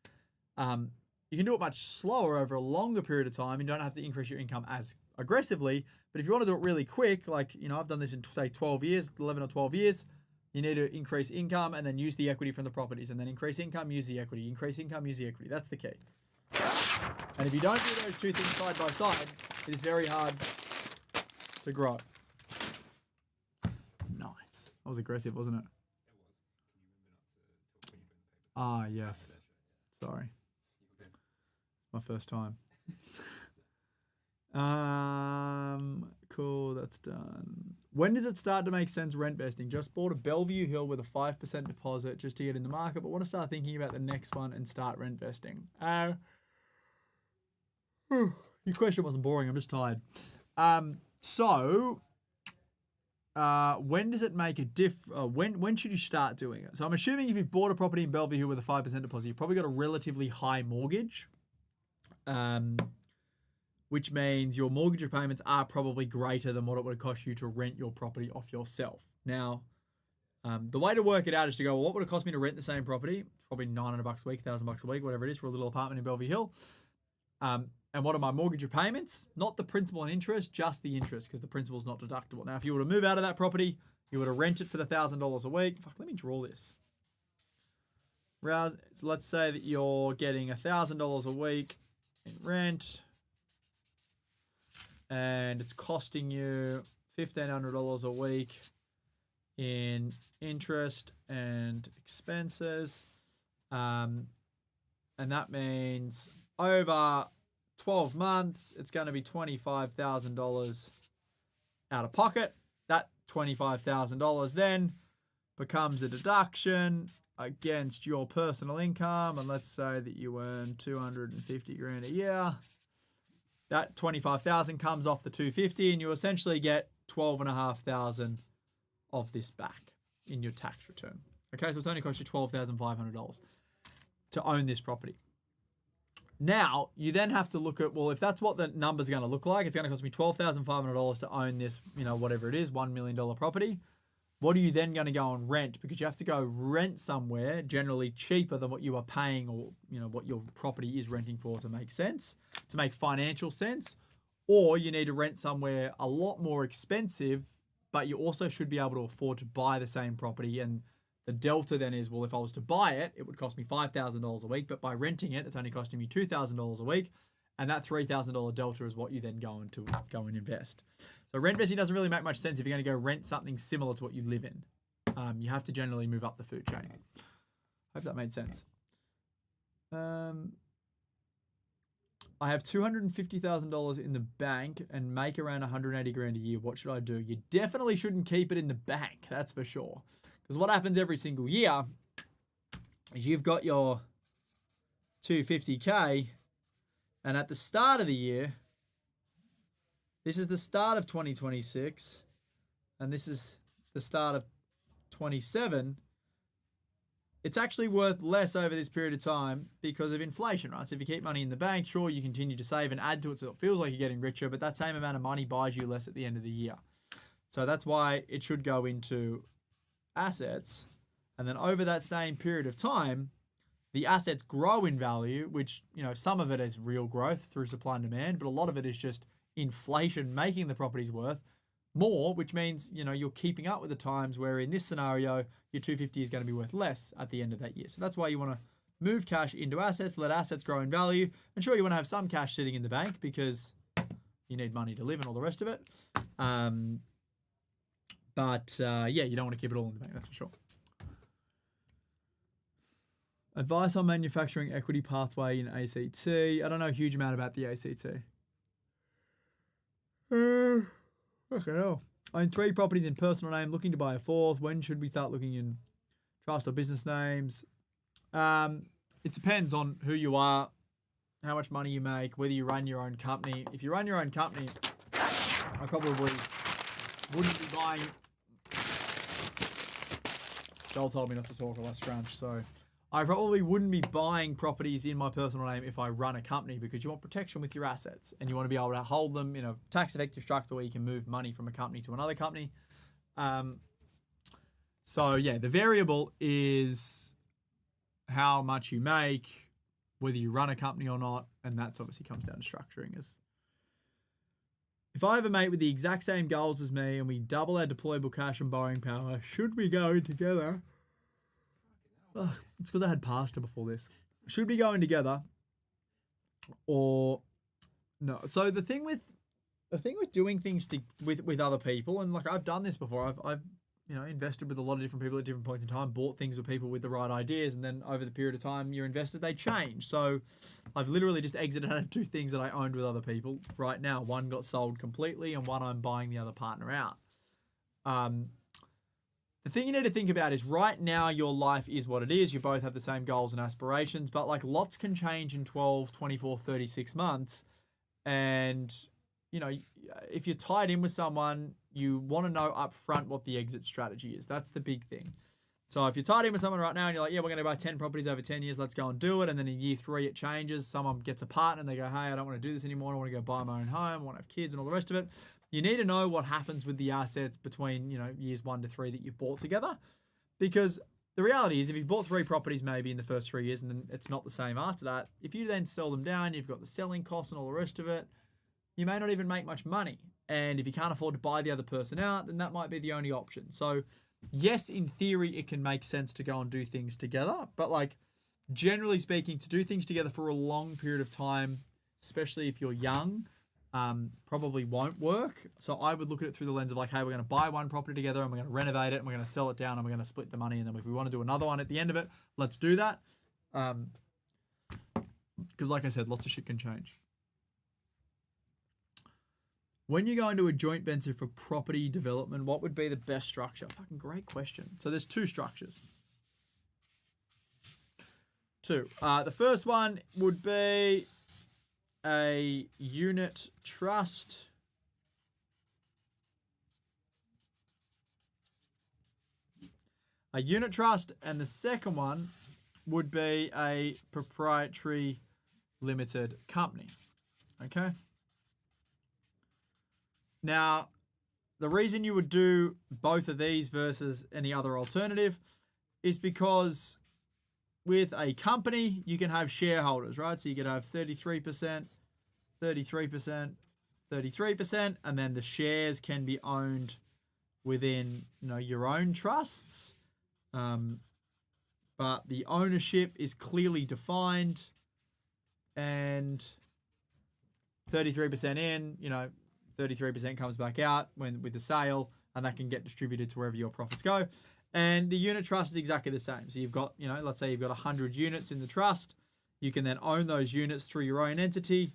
You can do it much slower over a longer period of time. You don't have to increase your income as aggressively. But if you want to do it really quick, like, I've done this in, say, 12 years, 11 or 12 years, you need to increase income and then use the equity from the properties, and then increase income, use the equity, increase income, use the equity. That's the key. And if you don't do those two things side by side, it is very hard to grow. Nice. That was aggressive, wasn't it? Ah, yes. Sorry. My first time. Cool, that's done. When does it start to make sense rentvesting? Just bought a Bellevue Hill with a 5% deposit just to get in the market, but want to start thinking about the next one and start rentvesting. Your question wasn't boring, I'm just tired. When does it make a when should you start doing it? So I'm assuming if you've bought a property in Bellevue Hill with a 5% deposit, you've probably got a relatively high mortgage. Which means your mortgage repayments are probably greater than what it would cost you to rent your property off yourself. Now, the way to work it out is to go, well, what would it cost me to rent the same property? Probably $900 a week, $1,000 a week, whatever it is for a little apartment in Bellevue Hill. And what are my mortgage repayments? Not the principal and interest, just the interest, because the principal is not deductible. Now, if you were to move out of that property, you were to rent it for the $1,000 a week. Fuck, let me draw this. So let's say that you're getting $1,000 a week in rent, and it's costing you $1,500 a week in interest and expenses. And that means over 12 months, it's going to be $25,000 out of pocket. That $25,000 then becomes a deduction against your personal income. And let's say that you earn 250 grand a year. That 25,000 comes off the 250, and you essentially get 12,500 of this back in your tax return. Okay, so it's only cost you $12,500 to own this property. Now, you then have to look at, well, if that's what the number's going to look like, it's going to cost me $12,500 to own this, whatever it is, $1 million property. What are you then going to go and rent? Because you have to go rent somewhere generally cheaper than what you are paying, or what your property is renting for, to make sense, to make financial sense. Or you need to rent somewhere a lot more expensive, but you also should be able to afford to buy the same property. And the delta then is, well, if I was to buy it, it would cost me $5,000 a week, but by renting it, it's only costing me $2,000 a week. And that $3,000 delta is what you then go and invest. So rentvesting doesn't really make much sense if you're going to go rent something similar to what you live in. You have to generally move up the food chain. Hope that made sense. I have $250,000 in the bank and make around 180 grand a year. What should I do? You definitely shouldn't keep it in the bank, that's for sure. Because what happens every single year is you've got your 250K, and at the start of the year, this is the start of 2026, and this is the start of 27. It's actually worth less over this period of time because of inflation, right? So if you keep money in the bank, sure, you continue to save and add to it so it feels like you're getting richer, but that same amount of money buys you less at the end of the year. So that's why it should go into assets. And then over that same period of time, the assets grow in value, which, some of it is real growth through supply and demand, but a lot of it is just inflation making the properties worth more, which means, you're keeping up with the times, where in this scenario, your 250 is going to be worth less at the end of that year. So that's why you want to move cash into assets, let assets grow in value. And sure, you want to have some cash sitting in the bank because you need money to live and all the rest of it. You don't want to keep it all in the bank, that's for sure. Advice on manufacturing equity pathway in ACT. I don't know a huge amount about the ACT. Okay, hell. I own 3 properties in personal name, looking to buy a 4th. When should we start looking in trust or business names? It depends on who you are, how much money you make, whether you run your own company. If you run your own company, I probably wouldn't be buying. Joel told me not to talk or less scrunch, so I probably wouldn't be buying properties in my personal name if I run a company, because you want protection with your assets and you want to be able to hold them in a tax effective structure where you can move money from a company to another company. The variable is how much you make, whether you run a company or not, and that's obviously comes down to structuring. As if I have a mate with the exact same goals as me and we double our deployable cash and borrowing power, should we go in together? Oh, it's because I had pasta before this. Should we go in together or no? So the thing with doing things with other people, and like I've done this before. I've invested with a lot of different people at different points in time, bought things with people with the right ideas, and then over the period of time you're invested, they change. So I've literally just exited out of 2 things that I owned with other people right now. One got sold completely and one I'm buying the other partner out. The thing you need to think about is right now your life is what it is. You both have the same goals and aspirations, but like lots can change in 12, 24, 36 months. And, if you're tied in with someone, you want to know up front what the exit strategy is. That's the big thing. So if you're tied in with someone right now and you're like, yeah, we're going to buy 10 properties over 10 years, let's go and do it. And then in year 3, it changes. Someone gets a partner and they go, hey, I don't want to do this anymore. I want to go buy my own home. I want to have kids and all the rest of it. You need to know what happens with the assets between, years 1 to 3 that you've bought together. Because the reality is if you've bought 3 properties maybe in the first 3 years and then it's not the same after that, if you then sell them down, you've got the selling costs and all the rest of it, you may not even make much money. And if you can't afford to buy the other person out, then that might be the only option. So yes, in theory, it can make sense to go and do things together. But like generally speaking, to do things together for a long period of time, especially if you're young, probably won't work. So I would look at it through the lens of like, hey, we're going to buy one property together and we're going to renovate it and we're going to sell it down and we're going to split the money. And then if we want to do another one at the end of it, let's do that. Because like I said, lots of shit can change. When you go into a joint venture for property development, what would be the best structure? Fucking great question. So there's 2 structures. 2. The first one would be a unit trust. A unit trust, and the second one would be a proprietary limited company. Okay? Now, the reason you would do both of these versus any other alternative is because with a company, you can have shareholders, right? So you could have 33%, 33%, 33%, and then the shares can be owned within, your own trusts. But the ownership is clearly defined, and 33% in, 33% comes back out with the sale, and that can get distributed to wherever your profits go. And the unit trust is exactly the same. So you've got, let's say you've got 100 units in the trust. You can then own those units through your own entity,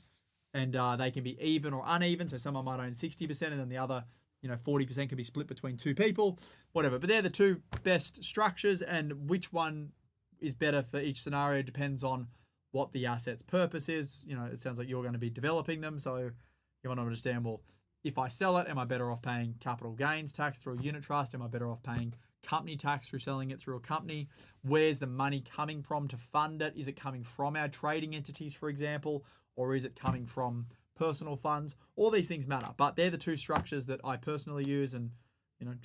and they can be even or uneven. So someone might own 60%, and then the other, 40% can be split between 2 people, whatever. But they're the 2 best structures, and which one is better for each scenario depends on what the asset's purpose is. It sounds like you're going to be developing them, so you want to understand, well, if I sell it, am I better off paying capital gains tax through a unit trust? Am I better off paying company tax through selling it through a company? Where's the money coming from to fund it? Is it coming from our trading entities, for example, or is it coming from personal funds? All these things matter, but they're the 2 structures that I personally use and,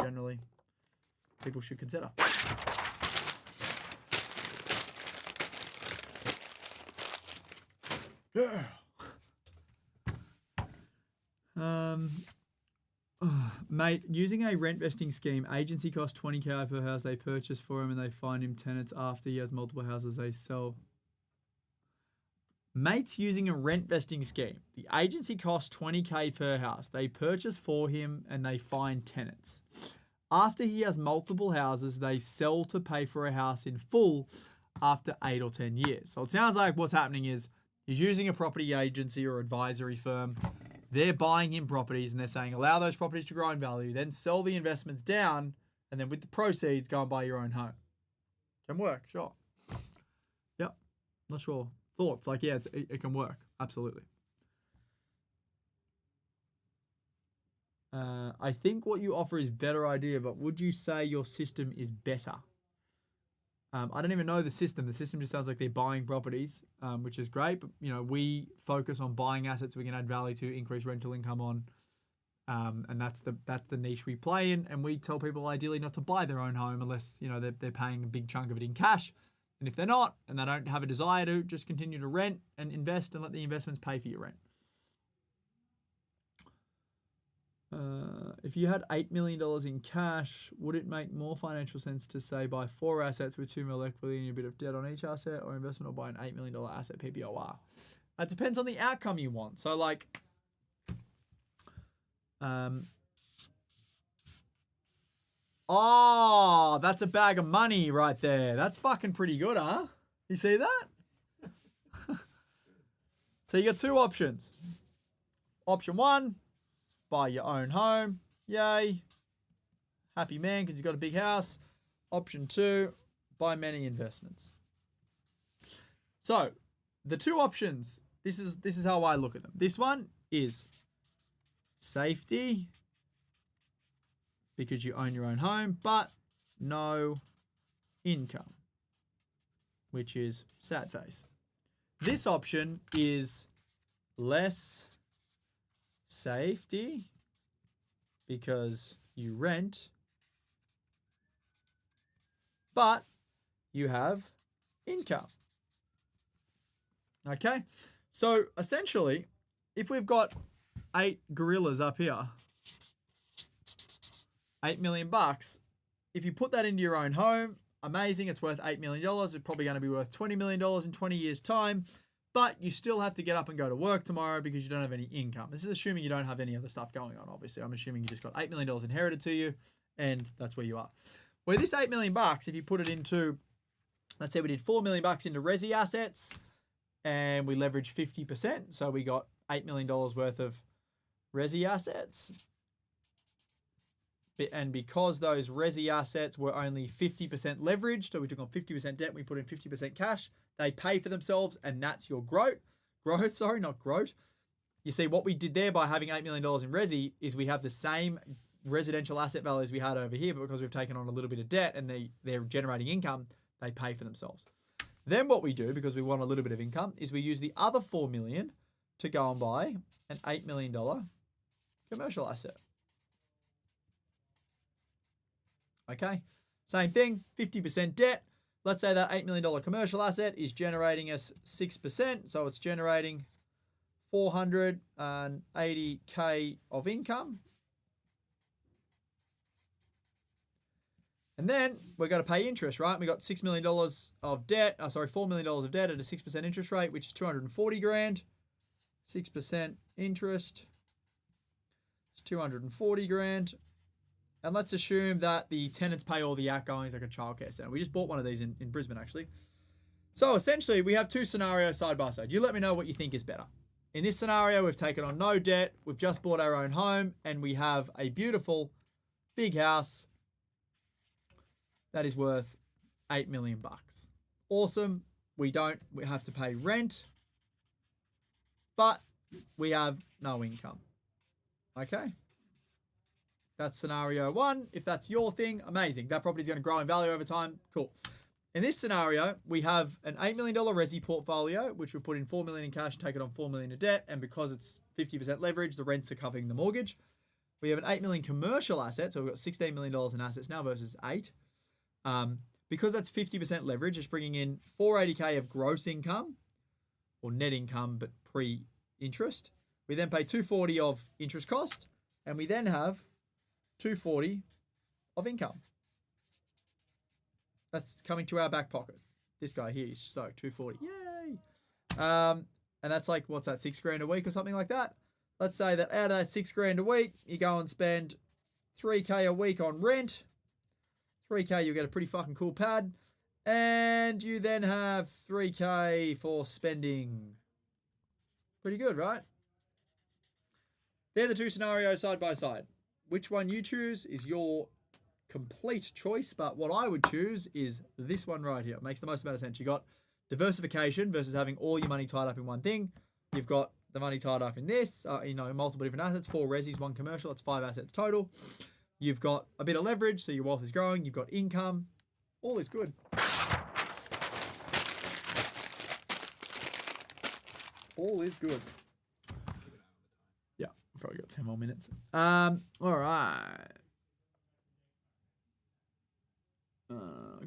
generally people should consider. Yeah. Mate, using a rent vesting scheme, agency costs 20k per house they purchase for him, and they find him tenants after he has multiple houses they sell. Mate's using a rent vesting scheme. The agency costs 20k per house. They purchase for him and they find tenants. After he has multiple houses, they sell to pay for a house in full after 8 or 10 years. So it sounds like what's happening is he's using a property agency or advisory firm. They're buying him properties and they're saying, allow those properties to grow in value, then sell the investments down, and then with the proceeds, go and buy your own home. Can work, sure. Yep, not sure. Thoughts? Like, yeah, it can work. Absolutely. I think what you offer is a better idea, but would you say your system is better? I don't even know the system. The system just sounds like they're buying properties, which is great. But, we focus on buying assets we can add value to, increase rental income on. And that's the niche we play in. And we tell people ideally not to buy their own home unless, they're paying a big chunk of it in cash. And if they're not, and they don't have a desire to, just continue to rent and invest and let the investments pay for your rent. If you had $8 million in cash, would it make more financial sense to say buy 4 assets with $2 million equity and a bit of debt on each asset, or investment, or buy an $8 million asset PPOR? That depends on the outcome you want. So like, oh, that's a bag of money right there. That's fucking pretty good, huh? You see that? So you got 2 options. Option 1, buy your own home. Yay. Happy man because you've got a big house. Option 2, buy many investments. So the 2 options, this is how I look at them. This one is safety because you own your own home, but no income, which is sad face. This option is less safety because you rent, but you have income. Okay? So essentially, if we've got 8 gorillas up here, $8 million bucks, if you put that into your own home, amazing, it's worth $8 million. It's probably going to be worth $20 million in 20 years' time, but you still have to get up and go to work tomorrow because you don't have any income. This is assuming you don't have any other stuff going on, obviously. I'm assuming you just got $8 million inherited to you, and that's where you are. Where this $8 million bucks, if you put it into, let's say we did $4 million bucks into resi assets, and we leveraged 50%, so we got $8 million worth of resi assets. And because those resi assets were only 50% leveraged, so we took on 50% debt, we put in 50% cash, they pay for themselves, and that's your growth. Not growth. You see, what we did there by having $8 million in resi is we have the same residential asset values we had over here, but because we've taken on a little bit of debt and they're generating income, they pay for themselves. Then what we do, because we want a little bit of income, is we use the other $4 million to go and buy an $8 million commercial asset. Okay, same thing, 50% debt. Let's say that $8 million commercial asset is generating us 6%, so it's generating $480K of income. And then we're going to pay interest, right? We got $6 million of debt, $4 million of debt at a 6% interest rate, which is 240 grand. 6% interest, it's 240 grand. And let's assume that the tenants pay all the outgoings like a childcare center. We just bought one of these in Brisbane, actually. So essentially, we have 2 scenarios side by side. You let me know what you think is better. In this scenario, we've taken on no debt, we've just bought our own home, and we have a beautiful big house that is worth $8 million bucks. Awesome. We have to pay rent, but we have no income. Okay? That's scenario 1. If that's your thing, amazing. That property is going to grow in value over time. Cool. In this scenario, we have an $8 million resi portfolio, which we put in $4 million in cash and take it on $4 million in debt. And because it's 50% leverage, the rents are covering the mortgage. We have an $8 million commercial asset, so we've got $16 million in assets now versus 8. Because that's 50% leverage, it's bringing in $480K of gross income, or net income, but pre-interest. We then pay $240 of interest cost, and we then have $240 of income. That's coming to our back pocket. This guy here is stoked, $240. Yay! And that's like, what's that, $6 grand a week or something like that? Let's say that out of that $6 grand a week, you go and spend $3K a week on rent. $3K, you'll get a pretty fucking cool pad. And you then have $3K for spending. Pretty good, right? They're the 2 scenarios side by side. Which one you choose is your complete choice, but what I would choose is this one right here. It makes the most amount of sense. You got diversification versus having all your money tied up in one thing. You've got the money tied up in this, multiple different assets, 4 resis, 1 commercial, that's 5 assets total. You've got a bit of leverage, so your wealth is growing. You've got income. All is good. All is good. Yeah, probably got 10 more minutes. All right.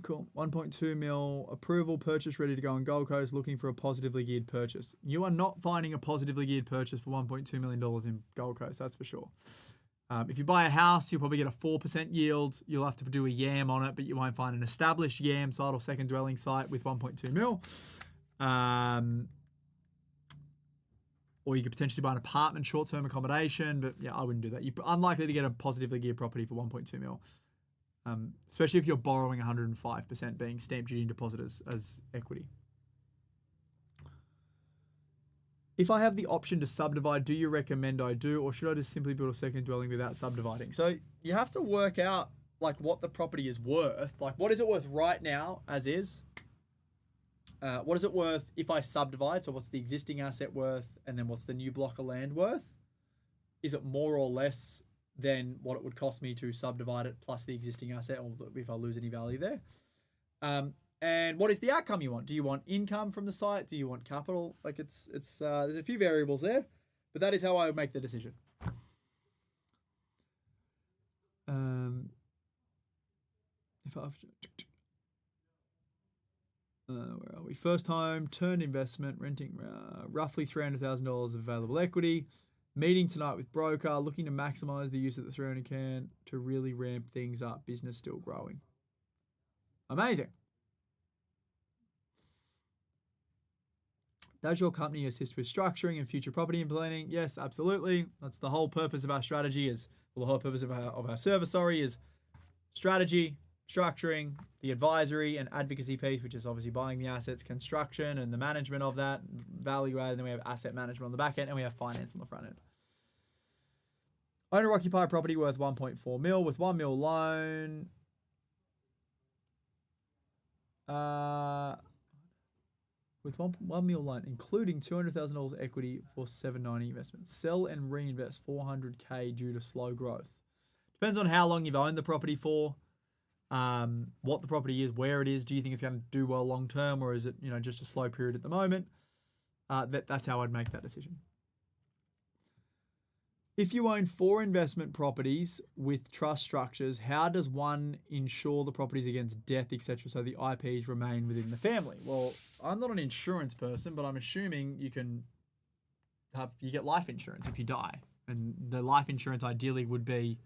Cool. 1.2 mil approval, purchase ready to go on Gold Coast, looking for a positively geared purchase. You are not finding a positively geared purchase for $1.2 million in Gold Coast, that's for sure. If you buy a house, you'll probably get a 4% yield. You'll have to do a YAM on it, but you won't find an established YAM site or second dwelling site with 1.2 mil. Or you could potentially buy an apartment, short-term accommodation, but yeah, I wouldn't do that. You're unlikely to get a positively geared property for 1.2 mil. Especially if you're borrowing 105% being stamp duty and deposit as equity. If I have the option to subdivide, do you recommend I do, or should I just simply build a second dwelling without subdividing? So you have to work out like what the property is worth. Like what is it worth right now as is? What is it worth if I subdivide? So what's the existing asset worth? And then what's the new block of land worth? Is it more or less than what it would cost me to subdivide it plus the existing asset, or if I lose any value there? And what is the outcome you want? Do you want income from the site? Do you want capital? Like it's there's a few variables there, but that is how I would make the decision. If I've where are we? First home, turned investment, renting roughly $300,000 of available equity. Meeting tonight with broker, looking to maximize the use of the 300 can to really ramp things up. Business still growing. Amazing. Does your company assist with structuring and future property planning? Yes, absolutely. That's the whole purpose of our strategy the whole purpose of our service, is strategy, structuring, the advisory and advocacy piece, which is obviously buying the assets, construction and the management of that, value add, and then we have asset management on the back end, and we have finance on the front end. Owner-occupied property worth 1.4 mil with 1 mil loan. With 1 mil loan, including $200,000 equity for $790 investment. Sell and reinvest $400K due to slow growth. Depends on how long you've owned the property for. What the property is, where it is. Do you think it's going to do well long term, or is it just a slow period at the moment? That's how I'd make that decision. If you own 4 investment properties with trust structures, how does one insure the properties against death, etc., so the IPs remain within the family? Well, I'm not an insurance person, but I'm assuming you get life insurance if you die, and the life insurance ideally would be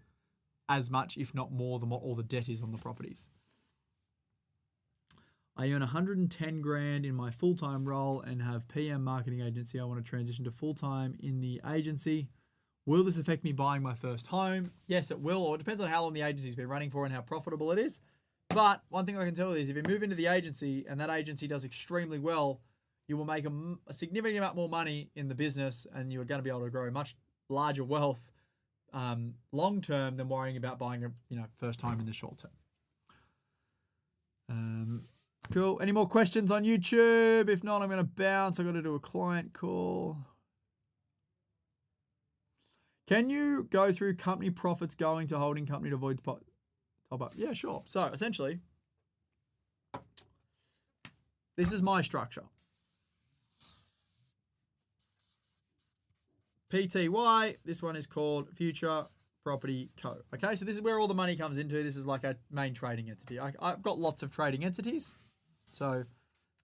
as much, if not more, than what all the debt is on the properties. I earn 110 grand in my full-time role and have PM marketing agency. I want to transition to full-time in the agency. Will this affect me buying my first home? Yes, it will, or it depends on how long the agency's been running for and how profitable it is. But one thing I can tell you is if you move into the agency and that agency does extremely well, you will make a significant amount more money in the business, and you're going to be able to grow much larger wealth long term than worrying about buying a first home in the short term. Cool. Any more questions on YouTube? If not, I'm going to bounce. I've got to do a client call. Can you go through company profits going to holding company to avoid top up? Yeah, sure. So essentially, this is my structure. PTY, this one is called Future Property Co. Okay, so this is where all the money comes into. This is like a main trading entity. I've got lots of trading entities. So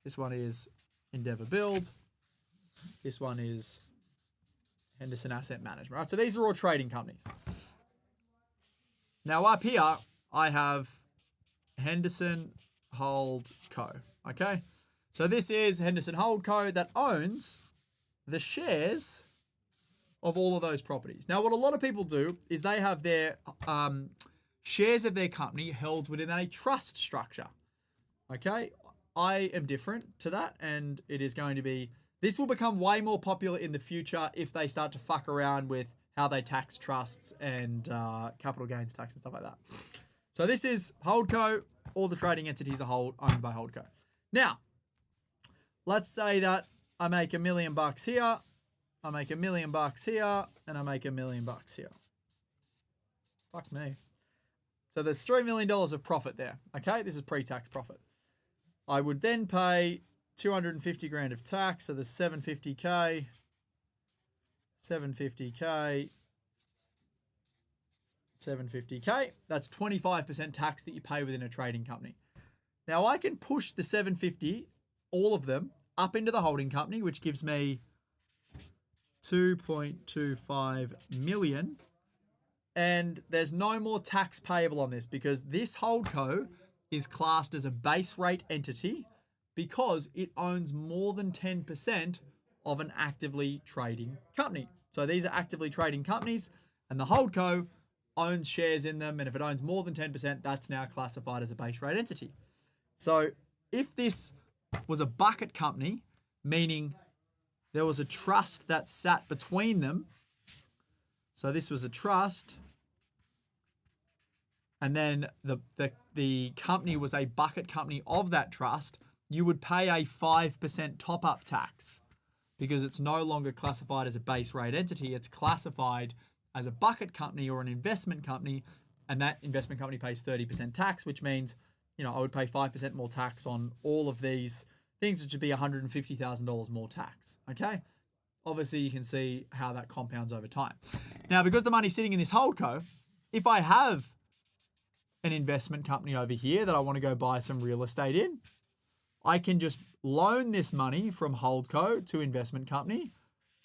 this one is Endeavour Build. This one is Henderson Asset Management. Right, so these are all trading companies. Now up here, I have Henderson Holdco. Okay, so this is Henderson Holdco that owns the shares of all of those properties. Now, what a lot of people do is they have their shares of their company held within a trust structure. Okay, I am different to that, and it is going to be. This will become way more popular in the future if they start to fuck around with how they tax trusts and capital gains tax and stuff like that. So this is Holdco. All the trading entities are owned by Holdco. Now, let's say that I make $1 million here, I make $1 million here, and I make $1 million here. Fuck me. So there's $3 million of profit there. Okay, this is pre-tax profit. I would then pay 250 grand of tax, so there's 750K, 750K 750K. That's 25% tax that you pay within a trading company. Now I can push the 750, all of them, up into the holding company, which gives me 2.25 million. And there's no more tax payable on this because this holdco is classed as a base rate entity because it owns more than 10% of an actively trading company. So these are actively trading companies and the holdco owns shares in them. And if it owns more than 10%, that's now classified as a base rate entity. So if this was a bucket company, meaning there was a trust that sat between them. So this was a trust. And then the company was a bucket company of that trust. You would pay a 5% top-up tax because it's no longer classified as a base rate entity. It's classified as a bucket company or an investment company. And that investment company pays 30% tax, which means, you know, I would pay 5% more tax on all of these things, which would be $150,000 more tax, okay? Obviously, you can see how that compounds over time. Now, because the money's sitting in this holdco, if I have an investment company over here that I want to go buy some real estate in, I can just loan this money from holdco to investment company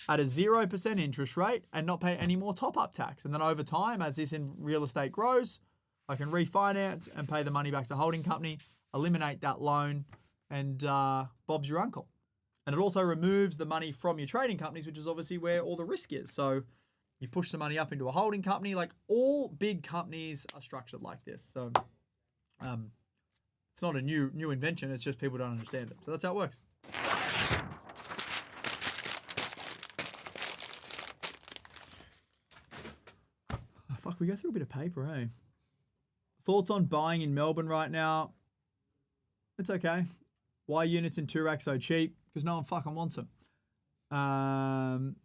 at a 0% interest rate and not pay any more top-up tax. And then over time, as this in real estate grows, I can refinance and pay the money back to holding company, eliminate that loan, and Bob's your uncle. And it also removes the money from your trading companies, which is obviously where all the risk is. So you push the money up into a holding company. Like all big companies are structured like this. So it's not a new invention. It's just people don't understand it. So that's how it works. Oh, fuck, we go through a bit of paper, eh? Thoughts on buying in Melbourne right now? It's okay. Why units in Toorak so cheap? Because no one fucking wants them.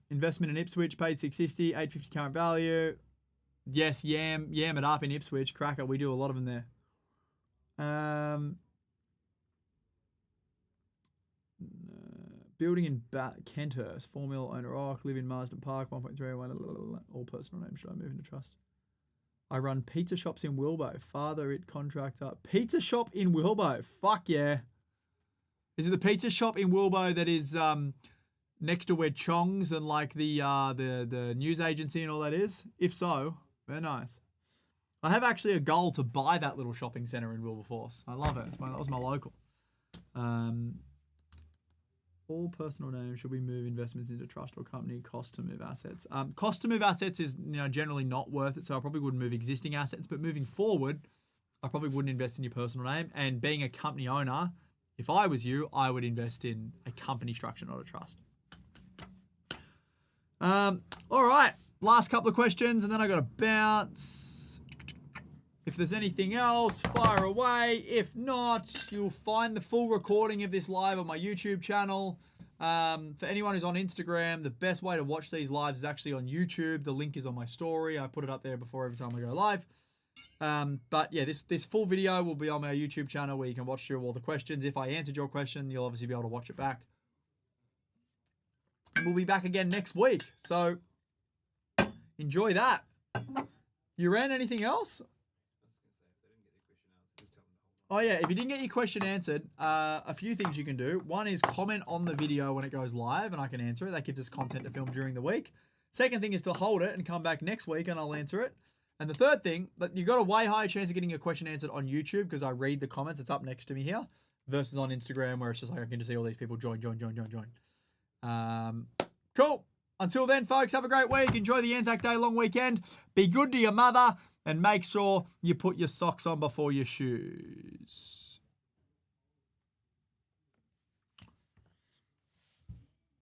Investment in Ipswich, paid 650, 850 current value. Yes, yam it up in Ipswich. Cracker, we do a lot of them there. Building in Kenthurst, 4 mil owner Rock, live in Marsden Park, 1.31, all personal names. Should I move into trust? I run pizza shops in Wilbo. Father, it contractor. Pizza shop in Wilbo. Fuck yeah. Is it the pizza shop in Wilbo that is next to where Chong's and like the news agency and all that is? If so, very nice. I have actually a goal to buy that little shopping centre in Wilberforce. I love it. That was my local. All personal names, should we move investments into trust or company? Cost to move assets. Cost to move assets is generally not worth it, so I probably wouldn't move existing assets. But moving forward, I probably wouldn't invest in your personal name. And being a company owner, if I was you, I would invest in a company structure, not a trust. All right, last couple of questions, and then I got to bounce. If there's anything else, fire away. If not, you'll find the full recording of this live on my YouTube channel. For anyone who's on Instagram, the best way to watch these lives is actually on YouTube. The link is on my story. I put it up there before every time I go live. But yeah, this full video will be on my YouTube channel where you can watch through all the questions. If I answered your question, you'll obviously be able to watch it back. And we'll be back again next week. So enjoy that. You ran anything else? Oh yeah, if you didn't get your question answered, a few things you can do. One is comment on the video when it goes live and I can answer it. That gives us content to film during the week. Second thing is to hold it and come back next week and I'll answer it. And the third thing, you've got a way higher chance of getting your question answered on YouTube because I read the comments. It's up next to me here versus on Instagram where it's just like I can just see all these people join. Cool. Until then, folks, have a great week. Enjoy the Anzac Day long weekend. Be good to your mother and make sure you put your socks on before your shoes.